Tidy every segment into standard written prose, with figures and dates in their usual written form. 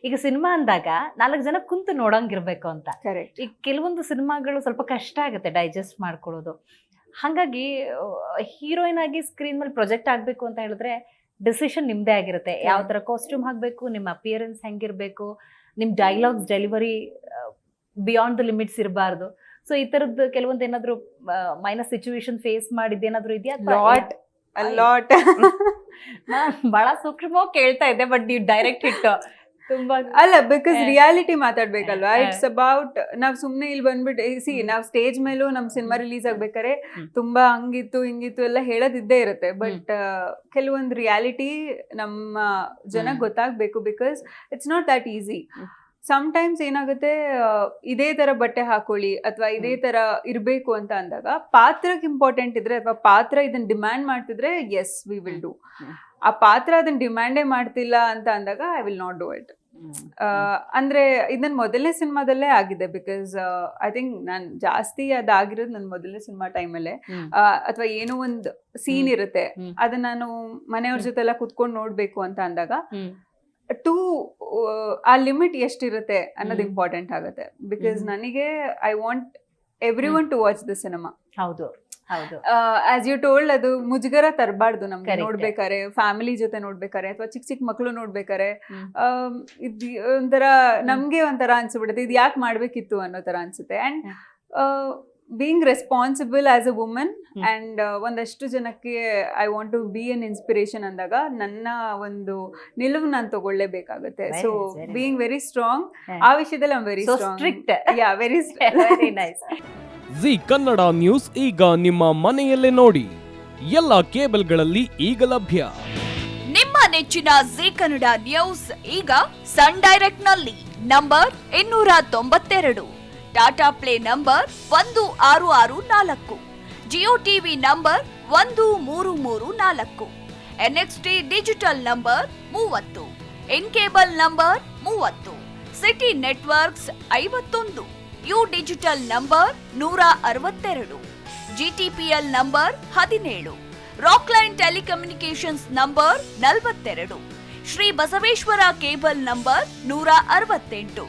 ಈಗ ಸಿನಿಮಾ ಅಂದಾಗ 4 ಜನ ಕುಂತು ನೋಡಂಗಿರ್ಬೇಕು ಅಂತ. ಕರೆಕ್ಟ್. ಈಗ ಕೆಲವೊಂದು ಸಿನಿಮಾಗಳು ಸ್ವಲ್ಪ ಕಷ್ಟ ಆಗುತ್ತೆ ಡೈಜೆಸ್ಟ್ ಮಾಡ್ಕೊಳ್ಳೋದು. ಹಾಗಾಗಿ ಹೀರೋಯಿನ್ ಆಗಿ ಸ್ಕ್ರೀನ್ ಮೇಲೆ ಪ್ರೊಜೆಕ್ಟ್ ಆಗ್ಬೇಕು ಅಂತ ಹೇಳಿದ್ರೆ ಡಿಸಿಷನ್ ನಿಮ್ದೇ ಆಗಿರುತ್ತೆ. ಯಾವ ತರ ಕಾಸ್ಟ್ಯೂಮ್ ಹಾಕ್ಬೇಕು, ನಿಮ್ಮ ಅಪಿಯರೆನ್ಸ್ ಹೆಂಗಿರ್ಬೇಕು, ನಿಮ್ dialogues delivery beyond the limits ಇರಬಾರ್ದು. ಸೊ ಈ ತರದ್ದು ಕೆಲವೊಂದು ಏನಾದ್ರು ಮೈನಸ್ ಸಿಚುವೇಶನ್ ಫೇಸ್ ಮಾಡಿದ್ದೇನಾದ್ರು ಇದೆಯಾ? ಲಾಟ್. ಬಹಳ ಸೂಕ್ಷ್ಮವಾಗಿ ಕೇಳ್ತಾ ಇದ್ದೆ, ಬಟ್ ನೀವು ಡೈರೆಕ್ಟ್ ಹಿಟ್ಟು ತುಂಬಾ ಅಲ್ಲ, ಬಿಕಾಸ್ ರಿಯಾಲಿಟಿ ಮಾತಾಡ್ಬೇಕಲ್ವಾ. ಇಟ್ಸ್ ಅಬೌಟ್ ನಾವ್ ಸುಮ್ನೆ ಇಲ್ಲಿ ಬಂದ್ಬಿಟ್ಟು ನಾವ್ ಸ್ಟೇಜ್ ಮೇಲೂ ನಮ್ ಸಿನಿಮಾ ರಿಲೀಸ್ ಆಗ್ಬೇಕಾರೆ ತುಂಬಾ ಹಂಗಿತ್ತು ಹಿಂಗಿತ್ತು ಎಲ್ಲ ಹೇಳೋದಿದ್ದೇ ಇರುತ್ತೆ. ಬಟ್ ಕೆಲವೊಂದು ರಿಯಾಲಿಟಿ ನಮ್ಮ ಜನಕ್ಕೆ ಗೊತ್ತಾಗ್ಬೇಕು, because it's not that easy. Sometimes ಏನಾಗುತ್ತೆ, ಇದೇ ತರ ಬಟ್ಟೆ ಹಾಕೊಳ್ಳಿ ಅಥವಾ ಇದೇ ತರ ಇರ್ಬೇಕು ಅಂತ ಅಂದಾಗ ಪಾತ್ರಕ್ಕೆ ಇಂಪಾರ್ಟೆಂಟ್ ಇದ್ರೆ ಅಥವಾ ಪಾತ್ರ ಇದನ್ನ ಡಿಮ್ಯಾಂಡ್ ಮಾಡ್ತಿದ್ರೆ ಎಸ್ ವಿ ವಿಲ್ ಡೂ. ಆ ಪಾತ್ರ ಅದನ್ನ ಡಿಮ್ಯಾಂಡೇ ಮಾಡ್ತಿಲ್ಲ ಅಂತ ಅಂದಾಗ I will not do it. ಅಂದ್ರೆ ಇದನ್ನ ಮೊದಲನೇ ಸಿನಿಮಾದಲ್ಲೇ ಆಗಿದೆ. ಬಿಕಾಸ್ ಐ ಥಿಂಕ್ ನಾನ್ ಜಾಸ್ತಿ ಅದಾಗಿರೋದು ನನ್ನ ಮೊದಲನೇ ಸಿನಿಮಾ ಟೈಮಲ್ಲೇ. ಅಥವಾ ಏನೋ ಒಂದು ಸೀನ್ ಇರುತ್ತೆ, ಅದನ್ನ ನಾನು ಮನೆಯವ್ರ ಜೊತೆ ಎಲ್ಲ ಕುತ್ಕೊಂಡು ನೋಡ್ಬೇಕು ಅಂತ ಅಂದಾಗ ಆ ಲಿಮಿಟ್ ಎಷ್ಟಿರುತ್ತೆ ಅನ್ನೋದು ಇಂಪಾರ್ಟೆಂಟ್ ಆಗುತ್ತೆ. ಬಿಕಾಸ್ ನನಗೆ I want everyone to watch the cinema. ಹೌದು ಹೌದು. ಆಸ್ ಯು ಟೋಲ್ಡ್, ಅದು ಮುಜುಗರ ತರಬಾರ್ದು ನಮ್ಗೆ ನೋಡ್ಬೇಕಾರೆ, ಫ್ಯಾಮಿಲಿ ಜೊತೆ ನೋಡ್ಬೇಕಾರೆ ಅಥವಾ ಚಿಕ್ಕ ಚಿಕ್ಕ ಮಕ್ಳು ನೋಡ್ಬೇಕಾರೆ. ಇದು ಒಂಥರ ನಮ್ಗೆ ಒಂಥರ ಅನ್ಸ್ಬಿಡುತ್ತೆ, ಇದು ಯಾಕೆ ಮಾಡ್ಬೇಕಿತ್ತು ಅನ್ನೋ ತರ ಅನ್ಸುತ್ತೆ. And being responsible as a woman and ಒಂದಷ್ಟು ಜನಕ್ಕೆ I want to be an inspiration ಅಂದಾಗ ನನ್ನ ಒಂದು ನಿಲುವು ನಾನು ತಗೊಳ್ಳೇಬೇಕಾಗುತ್ತೆ. ಸೊ ಬೀಯಿಂಗ್ ವೆರಿ ಸ್ಟ್ರಾಂಗ್ ಆ ವಿಷಯದಲ್ಲಿ I am very strict. Yeah, very very nice. Zee Kannada news ಈಗ ನಿಮ್ಮ ಮನೆಯಲ್ಲೇ ನೋಡಿ. ಎಲ್ಲ ಕೇಬಲ್ಗಳಲ್ಲಿ ಈಗ ಲಭ್ಯ. ನಿಮ್ಮ ನೆಚ್ಚಿನ ಜಿ ಕನ್ನಡ ನ್ಯೂಸ್ ಈಗ ಸನ್ ಡೈರೆಕ್ಟ್ ನಲ್ಲಿ number 292, Tata play number 1664, Jio TV number 1334, NXT digital number 30, in cable number 30, city networks 51, U digital number 162, GTPL number 17, Rockline telecommunications number 42, Shri Basaveshwara cable number 168,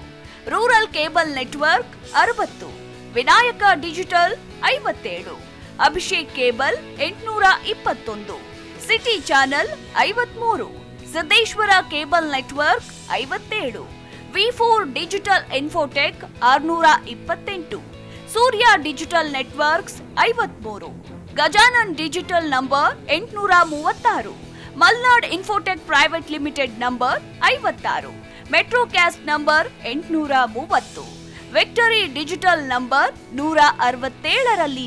rural cable network 60, Vinayaka digital 57, Abhishek cable 821, city channel 53, Siddeshwara cable network 57, V4 digital Infotech 628, Surya digital networks 53, Gajanan digital number 836, Malnad Infotech private limited number 56, metro cast number 830, victory digital number 167ರಲ್ಲಿ